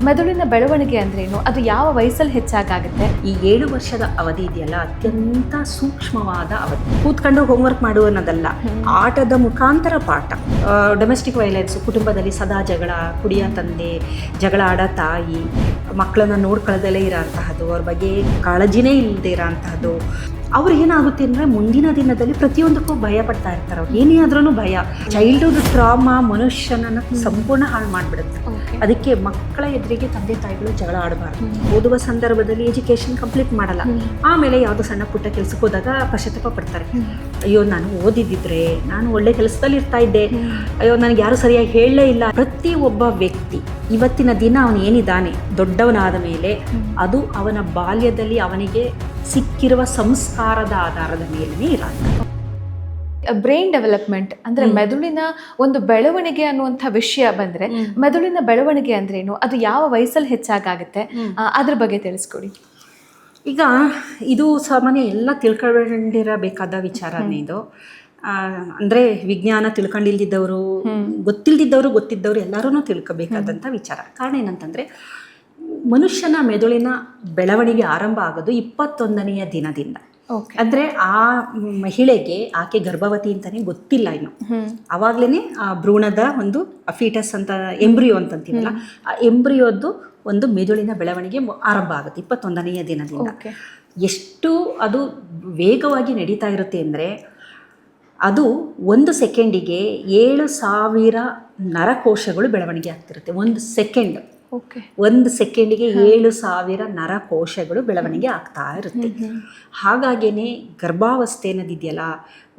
ಮೆದುಳಿನ ಬೆಳವಣಿಗೆ ಅಂದ್ರೇನು? ಅದು ಯಾವ ವಯಸ್ಸಲ್ಲಿ ಹೆಚ್ಚಾಗುತ್ತೆ? ಈ 7 ವರ್ಷದ ಅವಧಿ ಇದೆಯಲ್ಲ, ಅತ್ಯಂತ ಸೂಕ್ಷ್ಮವಾದ ಅವಧಿ. ಕೂತ್ಕೊಂಡು ಹೋಮ್ವರ್ಕ್ ಮಾಡು ಅನ್ನೋದಲ್ಲ, ಆಟದ ಮುಖಾಂತರ ಪಾಠ. ಡೊಮೆಸ್ಟಿಕ್ ವೈಲೆನ್ಸ್, ಕುಟುಂಬದಲ್ಲಿ ಸದಾ ಜಗಳ, ಕುಡಿಯ ತಂದೆ, ಜಗಳ ಆಡೋ ತಾಯಿ, ಮಕ್ಕಳನ್ನ ನೋಡ್ಕೊಳ್ಳದಲ್ಲೇ ಇರೋಂತಹದ್ದು, ಅವ್ರ ಬಗ್ಗೆ ಕಾಳಜಿನೇ ಇಲ್ಲದೆ ಇರೋಂತಹದ್ದು. ಅವ್ರಿಗೇನಾಗುತ್ತೆ ಅಂದರೆ ಮುಂದಿನ ದಿನದಲ್ಲಿ ಪ್ರತಿಯೊಂದಕ್ಕೂ ಭಯ ಪಡ್ತಾ ಇರ್ತಾರೆ. ಅವ್ರು ಏನೇ ಆದ್ರೂ ಭಯ. ಚೈಲ್ಡ್ಹುಡ್ ಟ್ರಾಮಾ ಮನುಷ್ಯನನ್ನು ಸಂಪೂರ್ಣ ಹಾಳು ಮಾಡಿಬಿಡುತ್ತೆ. ಅದಕ್ಕೆ ಮಕ್ಕಳ ಎದುರಿಗೆ ತಂದೆ ತಾಯಿಗಳು ಜಗಳ ಆಡಬಾರ್ದು. ಓದುವ ಸಂದರ್ಭದಲ್ಲಿ ಎಜುಕೇಶನ್ ಕಂಪ್ಲೀಟ್ ಮಾಡಲ್ಲ, ಆಮೇಲೆ ಯಾವುದೋ ಸಣ್ಣ ಪುಟ್ಟ ಕೆಲಸಕ್ಕೆ ಹೋದಾಗ ಪಶ್ಚಾತ್ತಾಪ ಪಡ್ತಾರೆ. ಅಯ್ಯೋ, ನಾನು ಓದಿದ್ದಿದ್ರೆ ನಾನು ಒಳ್ಳೆ ಕೆಲಸದಲ್ಲಿ ಇರ್ತಾ ಇದ್ದೆ, ಅಯ್ಯೋ ನನಗೆ ಯಾರು ಸರಿಯಾಗಿ ಹೇಳಲೇ ಇಲ್ಲ. ಪ್ರತಿಯೊಬ್ಬ ವ್ಯಕ್ತಿ ಇವತ್ತಿನ ದಿನ ಅವನು ಏನಿದ್ದಾನೆ ದೊಡ್ಡವನಾದ ಮೇಲೆ ಅದು ಅವನ ಬಾಲ್ಯದಲ್ಲಿ ಅವನಿಗೆ ಸಿಕ್ಕಿರುವ ಸಂಸ್ಕಾರದ ಆಧಾರದ ಮೇಲೇ ಇರೋದು. ಬ್ರೈನ್ ಡೆವಲಪ್ಮೆಂಟ್ ಅಂದ್ರೆ ಮೆದುಳಿನ ಒಂದು ಬೆಳವಣಿಗೆ ಅನ್ನುವಂಥ ವಿಷಯ ಬಂದ್ರೆ, ಮೆದುಳಿನ ಬೆಳವಣಿಗೆ ಅಂದ್ರೇನು? ಅದು ಯಾವ ವಯಸ್ಸಲ್ಲಿ ಹೆಚ್ಚಾಗುತ್ತೆ? ಅದ್ರ ಬಗ್ಗೆ ತಿಳಿಸ್ಕೊಡಿ. ಈಗ ಇದು ಸಾಮಾನ್ಯ ಎಲ್ಲ ತಿಳ್ಕೊಂಡಿರಬೇಕಾದ ವಿಚಾರನೇ ಇದು. ಅಂದರೆ ವಿಜ್ಞಾನ ತಿಳ್ಕೊಂಡಿಲ್ದಿದ್ದವರು, ಗೊತ್ತಿದ್ದವರು ಎಲ್ಲರೂ ತಿಳ್ಕೊಬೇಕಾದಂಥ ವಿಚಾರ. ಕಾರಣ ಏನಂತಂದರೆ, ಮನುಷ್ಯನ ಮೆದುಳಿನ ಬೆಳವಣಿಗೆ ಆರಂಭ ಆಗೋದು 21ನೆಯ ದಿನದಿಂದ. ಅಂದರೆ ಆ ಮಹಿಳೆಗೆ ಆಕೆ ಗರ್ಭವತಿ ಅಂತಲೇ ಗೊತ್ತಿಲ್ಲ ಇನ್ನು. ಆವಾಗಲೇ ಆ ಭ್ರೂಣದ ಒಂದು ಫೀಟಸ್ ಅಂತ, ಎಂಬ್ರಿಯೋ ಅಂತಂತೀವಲ್ಲ, ಆ ಎಂಬ್ರಿಯೋದು ಒಂದು ಮೆದುಳಿನ ಬೆಳವಣಿಗೆ ಆರಂಭ ಆಗುತ್ತೆ 21ನೆಯ ದಿನದಿಂದ. ಎಷ್ಟು ಅದು ವೇಗವಾಗಿ ನಡೀತಾ ಇರುತ್ತೆ ಅಂದರೆ, ಅದು 1 ಸೆಕೆಂಡಿಗೆ 7,000 ನರಕೋಶಗಳು ಬೆಳವಣಿಗೆ ಆಗ್ತಿರುತ್ತೆ. 1 ಸೆಕೆಂಡಿಗೆ 7,000 ನರಕೋಶಗಳು ಬೆಳವಣಿಗೆ ಆಗ್ತಾ ಇರುತ್ತೆ. ಹಾಗಾಗಿಯೇ ಗರ್ಭಾವಸ್ಥೆ ಅನ್ನೋದಿದೆಯಲ್ಲ,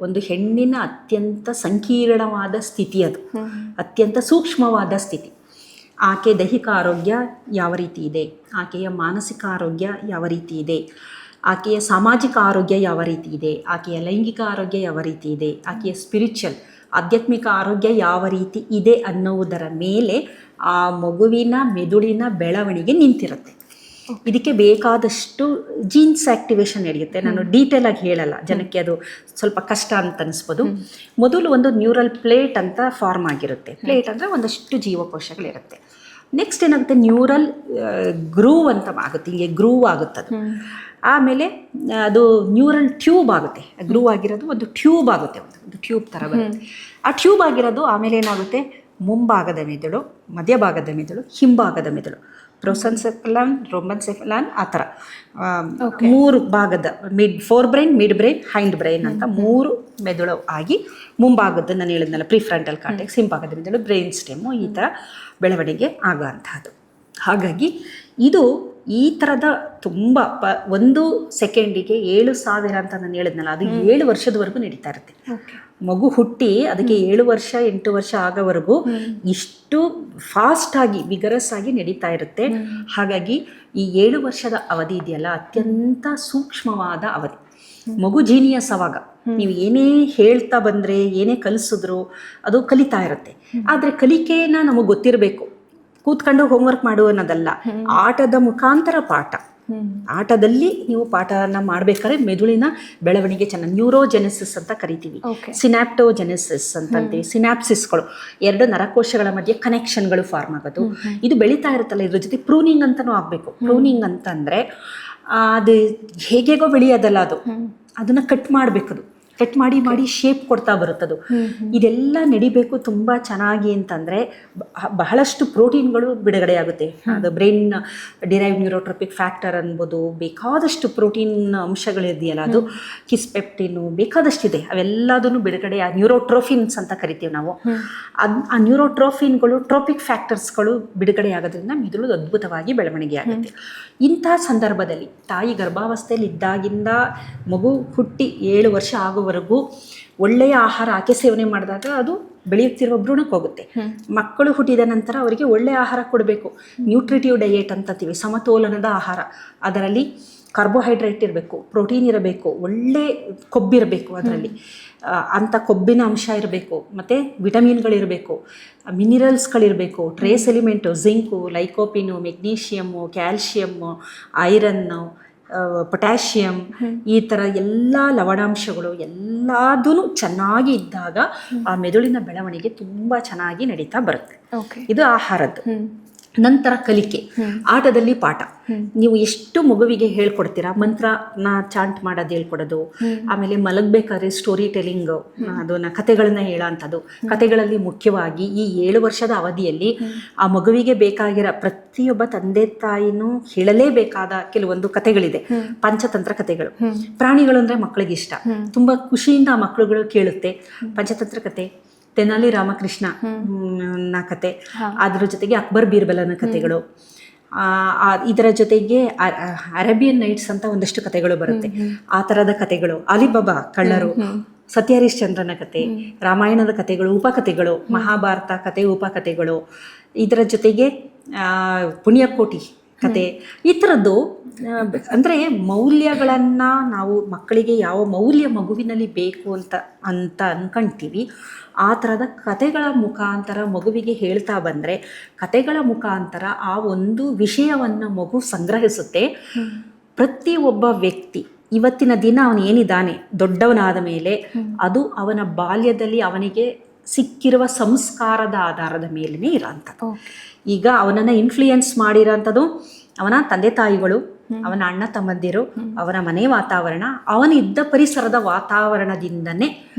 ಒಂದು ಹೆಣ್ಣಿನ ಅತ್ಯಂತ ಸಂಕೀರ್ಣವಾದ ಸ್ಥಿತಿ. ಅದು ಅತ್ಯಂತ ಸೂಕ್ಷ್ಮವಾದ ಸ್ಥಿತಿ. ಆಕೆ ದೈಹಿಕ ಆರೋಗ್ಯ ಯಾವ ರೀತಿ ಇದೆ, ಆಕೆಯ ಮಾನಸಿಕ ಆರೋಗ್ಯ ಯಾವ ರೀತಿ ಇದೆ, ಆಕೆಯ ಸಾಮಾಜಿಕ ಆರೋಗ್ಯ ಯಾವ ರೀತಿ ಇದೆ, ಆಕೆಯ ಲೈಂಗಿಕ ಆರೋಗ್ಯ ಯಾವ ರೀತಿ ಇದೆ, ಆಕೆಯ ಸ್ಪಿರಿಚುವಲ್ ಆಧ್ಯಾತ್ಮಿಕ ಆರೋಗ್ಯ ಯಾವ ರೀತಿ ಇದೆ ಅನ್ನುವುದರ ಮೇಲೆ ಆ ಮಗುವಿನ ಮೆದುಳಿನ ಬೆಳವಣಿಗೆ ನಿಂತಿರುತ್ತೆ. ಇದಕ್ಕೆ ಬೇಕಾದಷ್ಟು ಜೀನ್ಸ್ ಆಕ್ಟಿವೇಶನ್ ನಡೆಯುತ್ತೆ. ನಾನು ಡೀಟೇಲ್ ಆಗಿ ಹೇಳಲ್ಲ, ಜನಕ್ಕೆ ಅದು ಸ್ವಲ್ಪ ಕಷ್ಟ ಅಂತ ಅನಿಸ್ಬೋದು. ಮೊದಲು ಒಂದು ನ್ಯೂರಲ್ ಪ್ಲೇಟ್ ಅಂತ ಫಾರ್ಮ್ ಆಗಿರುತ್ತೆ. ಪ್ಲೇಟ್ ಅಂದರೆ ಒಂದಷ್ಟು ಜೀವಕೋಶಗಳಿರುತ್ತೆ. ನೆಕ್ಸ್ಟ್ ಏನಾಗುತ್ತೆ, ನ್ಯೂರಲ್ ಗ್ರೂವ್ ಅಂತ ಆಗುತ್ತೆ, ಹಿಂಗೆ ಗ್ರೂವ್ ಆಗುತ್ತದು. ಆಮೇಲೆ ಅದು ನ್ಯೂರಲ್ ಟ್ಯೂಬ್ ಆಗುತ್ತೆ. ಗ್ರೂವ್ ಆಗಿರೋದು ಒಂದು ಟ್ಯೂಬ್ ಆಗುತ್ತೆ, ಒಂದು ಟ್ಯೂಬ್ ಥರ ಬರುತ್ತೆ. ಆ ಟ್ಯೂಬ್ ಆಗಿರೋದು ಆಮೇಲೆ ಏನಾಗುತ್ತೆ, ಮುಂಭಾಗದ ಮೆದುಳು, ಮಧ್ಯಭಾಗದ ಮೆದುಳು, ಹಿಂಭಾಗದ ಮೆದುಳು, ಪ್ರೋಸೆನ್ಸೆಫಲಾನ್, ರೋಮನ್ಸೆಫಲಾನ್, ಆ ಥರ 3 ಭಾಗದ four brain, mid brain, hind brain ಅಂತ 3 ಮೆದುಳು ಆಗಿ ಮುಂಭಾಗದ, ನಾನು ಹೇಳಿದ್ನಲ್ಲ ಪ್ರಿಫ್ರಂಟಲ್ ಕಾರ್ಟೆಕ್ಸ್, ಹಿಂಭಾಗದ ಮೆದುಳು, ಬ್ರೈನ್ ಸ್ಟೆಮ್ಮು, ಈ ಥರ ಬೆಳವಣಿಗೆ ಆಗೋಂಥದ್ದು. ಹಾಗಾಗಿ ಇದು ಈ ಥರದ ತುಂಬ 1 ಸೆಕೆಂಡಿಗೆ 7,000 ಅಂತ ನಾನು ಹೇಳಿದ್ನಲ್ಲ, ಅದು 7 ವರ್ಷದವರೆಗೂ ನಡೀತಾ ಇರುತ್ತೆ. ಮಗು ಹುಟ್ಟಿ ಅದಕ್ಕೆ 7 ವರ್ಷ 8 ವರ್ಷ ಆಗೋವರೆಗೂ ಇಷ್ಟು ಫಾಸ್ಟಾಗಿ ವಿಗರಸ್ ಆಗಿ ನಡೀತಾ ಇರುತ್ತೆ. ಹಾಗಾಗಿ ಈ 7 ವರ್ಷದ ಅವಧಿ ಇದೆಯಲ್ಲ, ಅತ್ಯಂತ ಸೂಕ್ಷ್ಮವಾದ ಅವಧಿ. ಮಗು ಜೀನಿಯಸ್ ಅವಾಗ. ನೀವು ಏನೇ ಹೇಳ್ತಾ ಬಂದರೆ, ಏನೇ ಕಲಿಸಿದ್ರು ಅದು ಕಲಿತಾ ಇರುತ್ತೆ. ಆದರೆ ಕಲಿಕೆನ ನಮಗೆ ಗೊತ್ತಿರಬೇಕು. ಕೂತ್ಕೊಂಡು ಹೋಮ್ವರ್ಕ್ ಮಾಡು ಅನ್ನೋದಲ್ಲ, ಆಟದ ಮುಖಾಂತರ ಪಾಠ. ಆಟದಲ್ಲಿ ನೀವು ಪಾಠನ ಮಾಡಬೇಕಾದ್ರೆ ಮೆದುಳಿನ ಬೆಳವಣಿಗೆ ಚೆನ್ನಾಗಿ, ನ್ಯೂರೋಜೆನೆಸಿಸ್ ಅಂತ ಕರಿತೀವಿ, ಸಿನಾಪ್ಟೋಜೆನೆಸಿಸ್ ಅಂತಂತೀವಿ. ಸಿನಾಪ್ಸಿಸ್ಗಳು, 2 ನರಕೋಶಗಳ ಮಧ್ಯೆ ಕನೆಕ್ಷನ್ಗಳು ಫಾರ್ಮ್ ಆಗೋದು, ಇದು ಬೆಳೀತಾ ಇರುತ್ತಲ್ಲ. ಇದ್ರ ಜೊತೆ ಪ್ರೂನಿಂಗ್ ಅಂತಲೂ ಆಗಬೇಕು. ಪ್ರೂನಿಂಗ್ ಅಂತಂದರೆ ಅದು ಹೇಗೇಗೋ ಬೆಳೆಯೋದಲ್ಲ, ಅದನ್ನು ಕಟ್ ಮಾಡಬೇಕದು. ಕಟ್ ಮಾಡಿ ಶೇಪ್ ಕೊಡ್ತಾ ಬರುತ್ತದು. ಇದೆಲ್ಲ ನಡಿಬೇಕು ತುಂಬ ಚೆನ್ನಾಗಿ ಅಂತಂದರೆ ಬಹಳಷ್ಟು ಪ್ರೋಟೀನ್ಗಳು ಬಿಡುಗಡೆ ಆಗುತ್ತೆ. ಅದು ಬ್ರೈನ್ ಡಿರೈವ್ ನ್ಯೂರೋಟ್ರೋಪಿಕ್ ಫ್ಯಾಕ್ಟರ್ ಅನ್ಬೋದು, ಬೇಕಾದಷ್ಟು ಪ್ರೋಟೀನ್ ಅಂಶಗಳಿದೆಯಲ್ಲ, ಅದು ಕಿಸ್ಪೆಪ್ಟಿನು ಬೇಕಾದಷ್ಟಿದೆ. ಅವೆಲ್ಲದನ್ನು ಬಿಡುಗಡೆ, ನ್ಯೂರೋಟ್ರೋಫಿನ್ಸ್ ಅಂತ ಕರಿತೀವಿ ನಾವು. ಆ ನ್ಯೂರೋಟ್ರೋಫಿನ್ಗಳು, ಟ್ರೋಪಿಕ್ ಫ್ಯಾಕ್ಟರ್ಸ್ಗಳು ಬಿಡುಗಡೆ ಆಗೋದ್ರಿಂದ ಮೆದುಳು ಅದ್ಭುತವಾಗಿ ಬೆಳವಣಿಗೆ ಆಗುತ್ತೆ. ಇಂಥ ಸಂದರ್ಭದಲ್ಲಿ ತಾಯಿ ಗರ್ಭಾವಸ್ಥೆಯಲ್ಲಿ ಇದ್ದಾಗಿಂದ ಮಗು ಹುಟ್ಟಿ 7 ವರ್ಷ ಆಗುವವರೆಗೂ ಒಳ್ಳೆಯ ಆಹಾರ ಆಕೆ ಸೇವನೆ ಮಾಡಿದಾಗ ಅದು ಬೆಳೆಯುತ್ತಿರುವ ಭ್ರೂಣಕ್ಕೆ ಹೋಗುತ್ತೆ. ಮಕ್ಕಳು ಹುಟ್ಟಿದ ನಂತರ ಅವರಿಗೆ ಒಳ್ಳೆಯ ಆಹಾರ ಕೊಡಬೇಕು. ನ್ಯೂಟ್ರಿಟಿವ್ ಡಯೇಟ್ ಅಂತೀವಿ, ಸಮತೋಲನದ ಆಹಾರ. ಅದರಲ್ಲಿ ಕಾರ್ಬೋಹೈಡ್ರೇಟ್ ಇರಬೇಕು, ಪ್ರೋಟೀನ್ ಇರಬೇಕು, ಒಳ್ಳೆ ಕೊಬ್ಬಿರಬೇಕು, ಅದರಲ್ಲಿ ಅಂಥ ಕೊಬ್ಬಿನ ಅಂಶ ಇರಬೇಕು, ಮತ್ತು ವಿಟಮಿನ್ಗಳಿರಬೇಕು, ಮಿನಿರಲ್ಸ್ಗಳಿರಬೇಕು, trace element, zinc, lycopene, magnesium, calcium, iron, potassium, ಈ ಥರ ಎಲ್ಲ ಲವಣಾಂಶಗಳು ಎಲ್ಲದೂ ಚೆನ್ನಾಗಿ ಇದ್ದಾಗ ಆ ಮೆದುಳಿನ ಬೆಳವಣಿಗೆ ತುಂಬ ಚೆನ್ನಾಗಿ ನಡೀತಾ ಬರುತ್ತೆ. ಇದು ಆಹಾರದ್ದು. ನಂತರ ಕಲಿಕೆ, ಆಟದಲ್ಲಿ ಪಾಠ. ನೀವು ಎಷ್ಟು ಮಗುವಿಗೆ ಹೇಳ್ಕೊಡ್ತೀರಾ, ಮಂತ್ರನ ಚಾಂಟ್ ಮಾಡೋದು ಹೇಳ್ಕೊಡೋದು, ಆಮೇಲೆ ಮಲಗಬೇಕಾದ್ರೆ ಸ್ಟೋರಿ ಟೆಲಿಂಗ್, ಅದನ್ನ ಕತೆಗಳನ್ನ ಹೇಳೋಂಥದ್ದು. ಕತೆಗಳಲ್ಲಿ ಮುಖ್ಯವಾಗಿ ಈ 7 ವರ್ಷದ ಅವಧಿಯಲ್ಲಿ ಆ ಮಗುವಿಗೆ ಬೇಕಾಗಿರೋ ಪ್ರತಿಯೊಬ್ಬ ತಂದೆ ತಾಯಿನೂ ಹೇಳಲೇಬೇಕಾದ ಕೆಲವೊಂದು ಕತೆಗಳಿದೆ, ಪಂಚತಂತ್ರ ಕತೆಗಳು. ಪ್ರಾಣಿಗಳು ಅಂದರೆ ಮಕ್ಕಳಿಗೆ ಇಷ್ಟ, ತುಂಬ ಖುಷಿಯಿಂದ ಆ ಮಕ್ಕಳುಗಳು ಕೇಳುತ್ತೆ. ಪಂಚತಂತ್ರ ಕತೆ, ತೆನಾಲಿ ರಾಮಕೃಷ್ಣ ಕತೆ, ಅದ್ರ ಜೊತೆಗೆ ಅಕ್ಬರ್ ಬೀರ್ಬಲನ ಕತೆಗಳು, ಇದರ ಜೊತೆಗೆ ಅರೇಬಿಯನ್ ನೈಟ್ಸ್ ಅಂತ ಒಂದಷ್ಟು ಕತೆಗಳು ಬರುತ್ತೆ, ಆ ಥರದ ಕತೆಗಳು, ಅಲಿಬಾಬಾ ಕಳ್ಳರು, ಸತ್ಯ ಹರಿಶ್ಚಂದ್ರನ ಕತೆ, ರಾಮಾಯಣದ ಕತೆಗಳು, ಉಪಕಥೆಗಳು, ಮಹಾಭಾರತ ಕತೆ ಉಪಕಥೆಗಳು, ಇದರ ಜೊತೆಗೆ ಪುಣ್ಯಕೋಟಿ ಕತೆ, ಈ ಥರದ್ದು. ಅಂದರೆ ಮೌಲ್ಯಗಳನ್ನು ನಾವು ಮಕ್ಕಳಿಗೆ ಯಾವ ಮೌಲ್ಯ ಮಗುವಿನಲ್ಲಿ ಬೇಕು ಅಂತ ಅನ್ಕೊಂತೀವಿ, ಆ ಥರದ ಕತೆಗಳ ಮುಖಾಂತರ ಮಗುವಿಗೆ ಹೇಳ್ತಾ ಬಂದರೆ, ಕತೆಗಳ ಮುಖಾಂತರ ಆ ಒಂದು ವಿಷಯವನ್ನು ಮಗು ಸಂಗ್ರಹಿಸುತ್ತೆ. ಪ್ರತಿಯೊಬ್ಬ ವ್ಯಕ್ತಿ ಇವತ್ತಿನ ದಿನ ಅವನು ಏನಿದ್ದಾನೆ ದೊಡ್ಡವನಾದ ಮೇಲೆ, ಅದು ಅವನ ಬಾಲ್ಯದಲ್ಲಿ ಅವನಿಗೆ ಸಿಕ್ಕಿರುವ ಸಂಸ್ಕಾರದ ಆಧಾರದ ಮೇಲೇ ಇರೋಂಥದ್ದು. ಈಗ ಅವನನ್ನು ಇನ್ಫ್ಲೂಯೆನ್ಸ್ ಮಾಡಿರೋಂಥದ್ದು ಅವನ ತಂದೆ ತಾಯಿಗಳು, ಅವನ ಅಣ್ಣ ತಮ್ಮಂದಿರು, ಅವನ ಮನೆ ವಾತಾವರಣ, ಅವನಿದ್ದ ಪರಿಸರದ ವಾತಾವರಣದಿಂದನೇ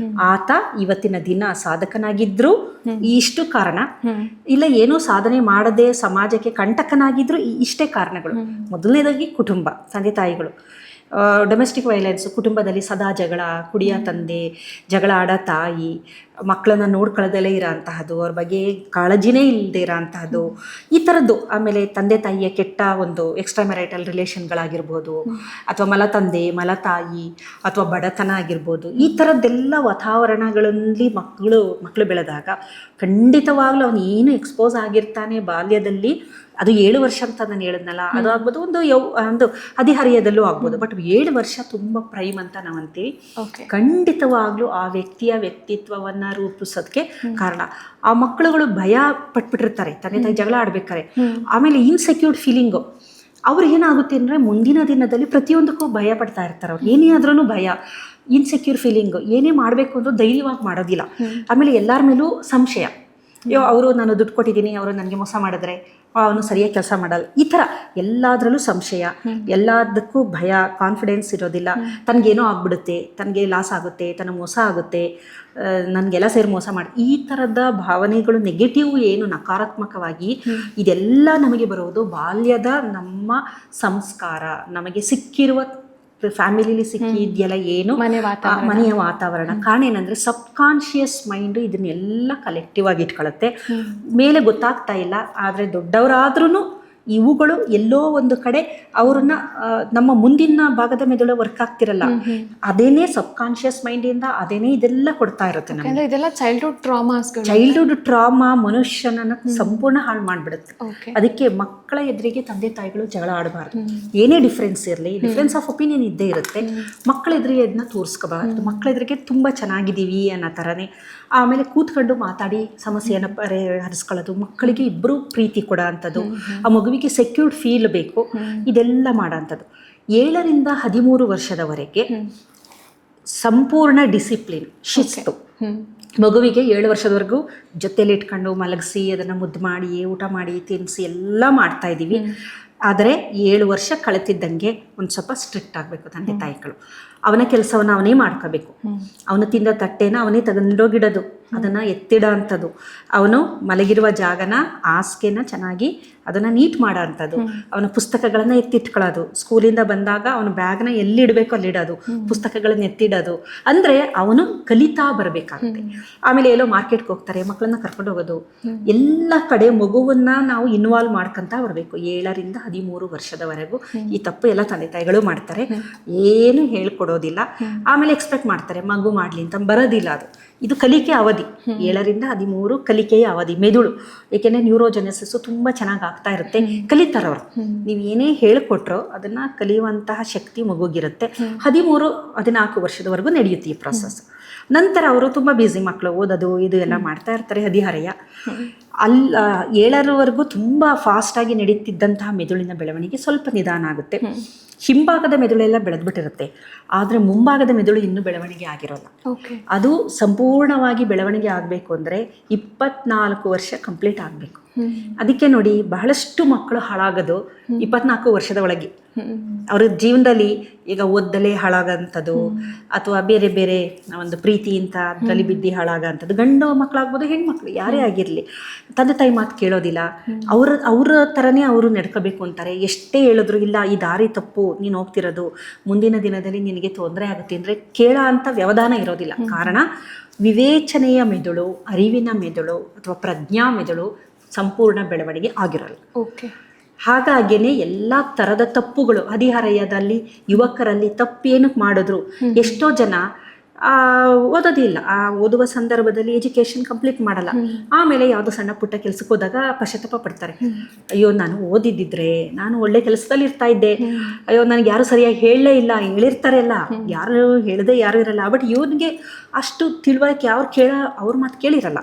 ಆತ ಇವತ್ತಿನ ದಿನ ಸಾಧಕನಾಗಿದ್ರು ಇಷ್ಟು ಕಾರಣ, ಇಲ್ಲ ಏನೋ ಸಾಧನೆ ಮಾಡದೆ ಸಮಾಜಕ್ಕೆ ಕಂಟಕನಾಗಿದ್ರು ಇಷ್ಟೇ ಕಾರಣಗಳು. ಮೊದಲನೇದಾಗಿ ಕುಟುಂಬ, ತಂದೆ ತಾಯಿಗಳು. ಡೊಮೆಸ್ಟಿಕ್ ವೈಲೆನ್ಸ್, ಕುಟುಂಬದಲ್ಲಿ ಸದಾ ಜಗಳ, ಕುಡಿಯ ತಂದೆ, ಜಗಳ ಆಡೋ ತಾಯಿ, ಮಕ್ಕಳನ್ನ ನೋಡ್ಕೊಳ್ಳೋದಲ್ಲೇ ಇರೋ ಅಂತಹದ್ದು, ಅವ್ರ ಬಗ್ಗೆ ಕಾಳಜಿನೇ ಇಲ್ಲದೆ ಇರೋ ಅಂತಹದ್ದು, ಈ ಥರದ್ದು. ಆಮೇಲೆ ತಂದೆ ತಾಯಿಯ ಕೆಟ್ಟ ಒಂದು ಎಕ್ಸ್ಟ್ರಾ ಮ್ಯಾರಿಟಲ್ ರಿಲೇಷನ್ಗಳಾಗಿರ್ಬೋದು, ಅಥವಾ ಮಲತಂದೆ ಮಲತಾಯಿ, ಅಥವಾ ಬಡತನ ಆಗಿರ್ಬೋದು, ಈ ಥರದ್ದೆಲ್ಲ ವಾತಾವರಣಗಳಲ್ಲಿ ಮಕ್ಕಳು ಬೆಳೆದಾಗ ಖಂಡಿತವಾಗ್ಲೂ ಅವನು ಏನು ಎಕ್ಸ್ಪೋಸ್ ಆಗಿರ್ತಾನೆ ಬಾಲ್ಯದಲ್ಲಿ, ಅದು 7 ವರ್ಷ ಅಂತ ನಾನು ಹೇಳಿದ್ನಲ್ಲ, ಅದು ಆಗ್ಬೋದು, ಒಂದು ಹದಿಹರೆಯದಲ್ಲೂ ಆಗ್ಬೋದು. ಬಟ್ 7 ವರ್ಷ ತುಂಬ ಪ್ರೈಮ್ ಅಂತ ನಾವು ಅಂತೀವಿ. ಖಂಡಿತವಾಗ್ಲೂ ಆ ವ್ಯಕ್ತಿಯ ವ್ಯಕ್ತಿತ್ವವನ್ನು ರೂಪಿಸೋದಕ್ಕೆ ಕಾರಣ. ಆ ಮಕ್ಕಳುಗಳು ಭಯ ಪಟ್ಬಿಟ್ಟಿರ್ತಾರೆ ತಂದೆ ತಾಯಿ ಜಗಳ ಆಡ್ಬೇಕಾರೆ. ಆಮೇಲೆ ಇನ್ಸೆಕ್ಯೂರ್ಡ್ ಫೀಲಿಂಗು ಅವ್ರಿಗೆ ಏನಾಗುತ್ತೆ ಅಂದರೆ, ಮುಂದಿನ ದಿನದಲ್ಲಿ ಪ್ರತಿಯೊಂದಕ್ಕೂ ಭಯ ಪಡ್ತಾ ಇರ್ತಾರೆ. ಅವ್ರು ಏನೇ ಆದ್ರೂ ಭಯ, ಇನ್ಸೆಕ್ಯೂರ್ ಫೀಲಿಂಗು, ಏನೇ ಮಾಡಬೇಕು ಅಂದ್ರೂ ಧೈರ್ಯವಾಗಿ ಮಾಡೋದಿಲ್ಲ. ಆಮೇಲೆ ಎಲ್ಲರ ಮೇಲೂ ಸಂಶಯ, ಅವರು ನಾನು ದುಡ್ಡು ಕೊಟ್ಟಿದ್ದೀನಿ, ಅವರು ನನಗೆ ಮೋಸ ಮಾಡಿದ್ರೆ, ಅವನು ಸರಿಯಾಗಿ ಕೆಲಸ ಮಾಡಲ್ಲ, ಈ ಥರ ಎಲ್ಲದರಲ್ಲೂ ಸಂಶಯ, ಎಲ್ಲದಕ್ಕೂ ಭಯ, ಕಾನ್ಫಿಡೆನ್ಸ್ ಇರೋದಿಲ್ಲ. ತನಗೇನೋ ಆಗ್ಬಿಡುತ್ತೆ, ತನಗೆ ಲಾಸ್ ಆಗುತ್ತೆ, ತನಗೆ ಮೋಸ ಆಗುತ್ತೆ, ನನಗೆಲ್ಲ ಸೇರಿ ಮೋಸ ಮಾಡಿ, ಈ ಥರದ ಭಾವನೆಗಳು, ನೆಗೆಟಿವ್ ಏನು ನಕಾರಾತ್ಮಕವಾಗಿ ಇದೆಲ್ಲ ನಮಗೆ ಬರೋದು ಬಾಲ್ಯದ ನಮ್ಮ ಸಂಸ್ಕಾರ, ನಮಗೆ ಸಿಕ್ಕಿರುವ ಫ್ಯಾಮಿಲಿಲಿ ಸಿಕ್ಕಿದೆಯಲ್ಲ ಏನು ಮನೆಯ ವಾತಾವರಣ. ಕಾರಣ ಏನಂದರೆ ಸಬ್ಕಾನ್ಷಿಯಸ್ ಮೈಂಡು ಇದನ್ನೆಲ್ಲ ಕಲೆಕ್ಟಿವ್ ಆಗಿ ಇಟ್ಕೊಳ್ಳುತ್ತೆ. ಮೇಲೆ ಗೊತ್ತಾಗ್ತಾ ಇಲ್ಲ, ಆದರೆ ದೊಡ್ಡವರಾದ್ರೂ ಇವುಗಳು ಎಲ್ಲೋ ಒಂದು ಕಡೆ ಅವ್ರನ್ನ ನಮ್ಮ ಮುಂದಿನ ಭಾಗದ ಮೆದುಳು ವರ್ಕ್ ಆಗ್ತಿರಲ್ಲ, ಅದೇನೇ ಸಬ್ಕಾನ್ಷಿಯಸ್ ಮೈಂಡಿಂದ ಅದೇನೇ ಇದೆಲ್ಲ ಕೊಡ್ತಾ ಇರುತ್ತೆ ನಮಗೆ. ಇದೆಲ್ಲ ಚೈಲ್ಡ್ಹುಡ್ ಟ್ರಾಮಾ ಮನುಷ್ಯನನ್ನ ಸಂಪೂರ್ಣ ಹಾಳು ಮಾಡಿಬಿಡುತ್ತೆ. ಅದಕ್ಕೆ ಮಕ್ಕಳ ಎದುರಿಗೆ ತಂದೆ ತಾಯಿಗಳು ಜಗಳ ಆಡಬಾರ್ದು. ಏನೇ ಡಿಫ್ರೆನ್ಸ್ ಇರಲಿ, ಡಿಫ್ರೆನ್ಸ್ ಆಫ್ ಒಪಿನಿಯನ್ ಇದ್ದೇ ಇರುತ್ತೆ. ಮಕ್ಕಳ ಎದುರಿಗೆ ಅದನ್ನ ತೋರಿಸ್ಕೋಬಾರ್ದು. ಮಕ್ಕಳ ಎದುರಿಗೆ ತುಂಬ ಚೆನ್ನಾಗಿದ್ದೀವಿ ಅನ್ನೋ ಥರನೇ. ಆಮೇಲೆ ಕೂತ್ಕೊಂಡು ಮಾತಾಡಿ ಸಮಸ್ಯೆಯನ್ನು ಪರಿಹರಿಸ್ಕೊಳ್ಳೋದು, ಮಕ್ಕಳಿಗೆ ಇಬ್ಬರು ಪ್ರೀತಿ ಕೊಡೋ ಅಂಥದ್ದು, ಆ ಮಗುವಿಗೆ ಸೆಕ್ಯೂರ್ಡ್ ಫೀಲ್ ಬೇಕು, ಇದೆಲ್ಲ ಮಾಡೋ ಅಂಥದ್ದು. 7ರಿಂದ 13 ವರ್ಷದವರೆಗೆ ಸಂಪೂರ್ಣ ಡಿಸಿಪ್ಲಿನ್, ಶಿಸ್ತು. ಮಗುವಿಗೆ 7 ವರ್ಷದವರೆಗೂ ಜೊತೆಲಿ ಇಟ್ಕೊಂಡು ಮಲಗಿಸಿ ಅದನ್ನು ಮುದ್ದು ಮಾಡಿ ಊಟ ಮಾಡಿ ತಿನ್ನಿಸಿ ಎಲ್ಲ ಮಾಡ್ತಾ ಇದ್ದೀವಿ. ಆದರೆ 7 ವರ್ಷ ಕಳೆತಿದ್ದಂಗೆ ಒಂದು ಸ್ವಲ್ಪ ಸ್ಟ್ರಿಕ್ಟ್ ಆಗಬೇಕು ತಂದೆ ತಾಯಿಗಳು. ಅವನ ಕೆಲಸವನ್ನು ಅವನೇ ಮಾಡ್ಕೋಬೇಕು. ಅವನು ತಿಂದ ತಟ್ಟೆನ ಅವನೇ ತಗೊಂಡೋಗಿಡೋದು, ಅದನ್ನು ಎತ್ತಿಡೋ ಅಂಥದ್ದು, ಅವನು ಮಲಗಿರುವ ಜಾಗನ ಹಾಸಿಗೆನ ಚೆನ್ನಾಗಿ ಅದನ್ನು ನೀಟ್ ಮಾಡೋ ಅಂಥದ್ದು, ಅವನ ಪುಸ್ತಕಗಳನ್ನು ಎತ್ತಿಟ್ಕೊಳ್ಳೋದು, ಸ್ಕೂಲಿಂದ ಬಂದಾಗ ಅವನ ಬ್ಯಾಗ್ನ ಎಲ್ಲಿಡಬೇಕು ಅಲ್ಲಿಡೋದು, ಪುಸ್ತಕಗಳನ್ನ ಎತ್ತಿಡೋದು. ಅಂದರೆ ಅವನು ಕಲಿತಾ ಬರಬೇಕಾಗುತ್ತೆ. ಆಮೇಲೆ ಎಲ್ಲೋ ಮಾರ್ಕೆಟ್ಗೆ ಹೋಗ್ತಾರೆ, ಮಕ್ಕಳನ್ನ ಕರ್ಕೊಂಡು ಹೋಗೋದು, ಎಲ್ಲ ಕಡೆ ಮಗುವನ್ನು ನಾವು ಇನ್ವಾಲ್ವ್ ಮಾಡ್ಕೊತಾ ಬರಬೇಕು. 7ರಿಂದ 13 ವರ್ಷದವರೆಗೂ ಈ ತಪ್ಪು ಎಲ್ಲ ತಂದೆ ತಾಯಿಗಳು ಮಾಡ್ತಾರೆ, ಏನು ಹೇಳ್ಕೊಡೋದಿಲ್ಲ. ಆಮೇಲೆ ಎಕ್ಸ್ಪೆಕ್ಟ್ ಮಾಡ್ತಾರೆ ಮಗು ಮಾಡಲಿ ಅಂತ, ಬರೋದಿಲ್ಲ. ಇದು ಕಲಿಕೆ ಅವಧಿ, 7ರಿಂದ 13 ಕಲಿಕೆಯ ಅವಧಿ ಮೆದುಳು. ಏಕೆಂದರೆ ನ್ಯೂರೋಜೆನೆಸಿಸ್ ತುಂಬ ಚೆನ್ನಾಗಿ ಆಗ್ತಾ ಇರುತ್ತೆ, ಕಲಿತಾರವರು. ನೀವು ಏನೇ ಹೇಳಿಕೊಟ್ರೋ ಅದನ್ನು ಕಲಿಯುವಂತಹ ಶಕ್ತಿ ಮಗುಗಿರುತ್ತೆ. 13-14 ವರ್ಷದವರೆಗೂ ನಡೆಯುತ್ತೆ ಈ ಪ್ರೊಸೆಸ್. ನಂತರ ಅವರು ತುಂಬ ಬ್ಯುಸಿ, ಮಕ್ಕಳು ಓದೋದು ಇದು ಎಲ್ಲ ಮಾಡ್ತಾ ಇರ್ತಾರೆ, ಹದಿಹರೆಯ. 7ರವರೆಗೂ ತುಂಬ ಫಾಸ್ಟಾಗಿ ನಡೀತಿದ್ದಂತಹ ಮೆದುಳಿನ ಬೆಳವಣಿಗೆ ಸ್ವಲ್ಪ ನಿಧಾನ ಆಗುತ್ತೆ. ಹಿಂಭಾಗದ ಮೆದುಳೆಲ್ಲ ಬೆಳೆದ್ಬಿಟ್ಟಿರುತ್ತೆ, ಆದರೆ ಮುಂಭಾಗದ ಮೆದುಳು ಇನ್ನೂ ಬೆಳವಣಿಗೆ ಆಗಿರೋಲ್ಲ. ಅದು ಸಂಪೂರ್ಣವಾಗಿ ಬೆಳವಣಿಗೆ ಆಗಬೇಕು ಅಂದರೆ 24 ವರ್ಷ ಕಂಪ್ಲೀಟ್ ಆಗಬೇಕು. ಅದಕ್ಕೆ ನೋಡಿ ಬಹಳಷ್ಟು ಮಕ್ಕಳು ಹಾಳಾಗೋದು 24 ವರ್ಷದ ಒಳಗೆ. ಅವ್ರ ಜೀವನದಲ್ಲಿ ಈಗ ಓದ್ದಲೇ ಹಾಳಾಗಂಥದ್ದು ಅಥವಾ ಬೇರೆ ಬೇರೆ ಒಂದು ಪ್ರೀತಿ ಅಂತ ಅದರಲ್ಲಿ ಬಿದ್ದು ಹಾಳಾಗಂಥದ್ದು, ಗಂಡು ಮಕ್ಕಳಾಗ್ಬೋದು ಹೆಣ್ಮಕ್ಳು ಯಾರೇ ಆಗಿರಲಿ, ತಂದೆ ತಾಯಿ ಮಾತು ಕೇಳೋದಿಲ್ಲ. ಅವ್ರ ಥರನೇ ಅವರು ನಡ್ಕೋಬೇಕು ಅಂತಾರೆ. ಎಷ್ಟೇ ಹೇಳಿದ್ರು ಇಲ್ಲ ಈ ದಾರಿ ತಪ್ಪು, ನೀನು ಹೋಗ್ತಿರೋದು ಮುಂದಿನ ದಿನದಲ್ಲಿ ನಿನಗೆ ತೊಂದರೆ ಆಗುತ್ತೆ ಅಂದರೆ ಕೇಳೋ ಅಂಥ ವ್ಯವಧಾನ ಇರೋದಿಲ್ಲ. ಕಾರಣ ವಿವೇಚನೆಯ ಮೆದುಳು, ಅರಿವಿನ ಮೆದುಳು ಅಥವಾ ಪ್ರಜ್ಞಾ ಮೆದುಳು ಸಂಪೂರ್ಣ ಬೆಳವಣಿಗೆ ಆಗಿರಲ್ಲ. ಓಕೆ. ಹಾಗಾಗಿನೇ ಎಲ್ಲ ಥರದ ತಪ್ಪುಗಳು ಹದಿಹರೆಯದಲ್ಲಿ ಯುವಕರಲ್ಲಿ ತಪ್ಪೇನಕ್ಕೆ ಮಾಡಿದ್ರು. ಎಷ್ಟೋ ಜನ ಓದೋದಿಲ್ಲ, ಆ ಓದುವ ಸಂದರ್ಭದಲ್ಲಿ ಎಜುಕೇಶನ್ ಕಂಪ್ಲೀಟ್ ಮಾಡಲ್ಲ. ಆಮೇಲೆ ಯಾವುದೋ ಸಣ್ಣ ಪುಟ್ಟ ಕೆಲ್ಸಕ್ಕೆ ಹೋದಾಗ ಪಶ್ಚಾತ್ತಾಪ ಪಡ್ತಾರೆ. ಅಯ್ಯೋ ನಾನು ಓದಿದ್ದಿದ್ರೆ ನಾನು ಒಳ್ಳೆ ಕೆಲಸದಲ್ಲಿ ಇರ್ತಾ ಇದ್ದೆ, ಅಯ್ಯೋ ನನಗೆ ಯಾರು ಸರಿಯಾಗಿ ಹೇಳಲೇ ಇಲ್ಲ, ಹೇಳಿರ್ತಾರೆಲ್ಲ ಯಾರು ಹೇಳದೆ ಯಾರು ಇರಲ್ಲ. ಬಟ್ ಇವನಿಗೆ ಅಷ್ಟು ತಿಳುವಳಿಕೆ ಅವ್ರ ಮಾತು ಕೇಳಿರಲ್ಲ,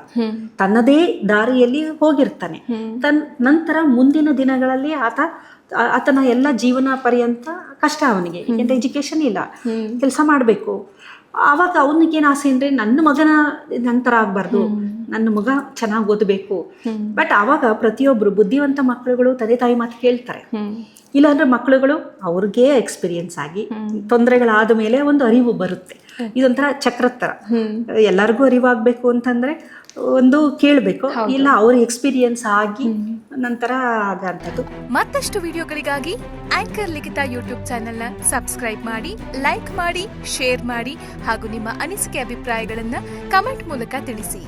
ತನ್ನದೇ ದಾರಿಯಲ್ಲಿ ಹೋಗಿರ್ತಾನೆ. ನಂತರ ಮುಂದಿನ ದಿನಗಳಲ್ಲಿ ಆತನ ಎಲ್ಲ ಜೀವನ ಪರ್ಯಂತ ಕಷ್ಟ ಅವನಿಗೆ. ಯಾಕೆಂದ್ರೆ ಎಜುಕೇಶನ್ ಇಲ್ಲ, ಕೆಲಸ ಮಾಡಬೇಕು. ಆವಾಗ ಅವನಿಗೇನು ಆಸೆ ಅಂದರೆ ನನ್ನ ಮಗನ ನಂತರ ಆಗಬಾರ್ದು, ನನ್ನ ಮಗ ಚೆನ್ನಾಗಿ ಓದಬೇಕು. ಬಟ್ ಆವಾಗ ಪ್ರತಿಯೊಬ್ಬರು ಬುದ್ಧಿವಂತ ಮಕ್ಕಳುಗಳು ತಂದೆ ತಾಯಿ ಮಾತು ಕೇಳ್ತಾರೆ. ಇಲ್ಲಾಂದ್ರೆ ಮಕ್ಕಳುಗಳು ಅವ್ರಿಗೆ ಎಕ್ಸ್ಪೀರಿಯನ್ಸ್ ಆಗಿ ತೊಂದರೆಗಳಾದ ಮೇಲೆ ಒಂದು ಅರಿವು ಬರುತ್ತೆ. ಇದೊಂಥರ ಚಕ್ರದ ಥರ. ಎಲ್ಲರಿಗೂ ಅರಿವಾಗಬೇಕು ಅಂತಂದರೆ ಒಂದು ಕೇಳಬೇಕು, ಇಲ್ಲ ಅವ್ರ ಎಕ್ಸ್ಪೀರಿಯನ್ಸ್ ಆಗಿ ನಂತರ ಆಗಂಥದ್ದು. ಮತ್ತಷ್ಟು ವಿಡಿಯೋಗಳಿಗಾಗಿ ಆಂಕರ್ ಲಿಖಿತ ಯೂಟ್ಯೂಬ್ ಚಾನೆಲ್ನ ಸಬ್ಸ್ಕ್ರೈಬ್ ಮಾಡಿ, ಲೈಕ್ ಮಾಡಿ, ಶೇರ್ ಮಾಡಿ ಹಾಗೂ ನಿಮ್ಮ ಅನಿಸಿಕೆ ಅಭಿಪ್ರಾಯಗಳನ್ನ ಕಮೆಂಟ್ ಮೂಲಕ ತಿಳಿಸಿ.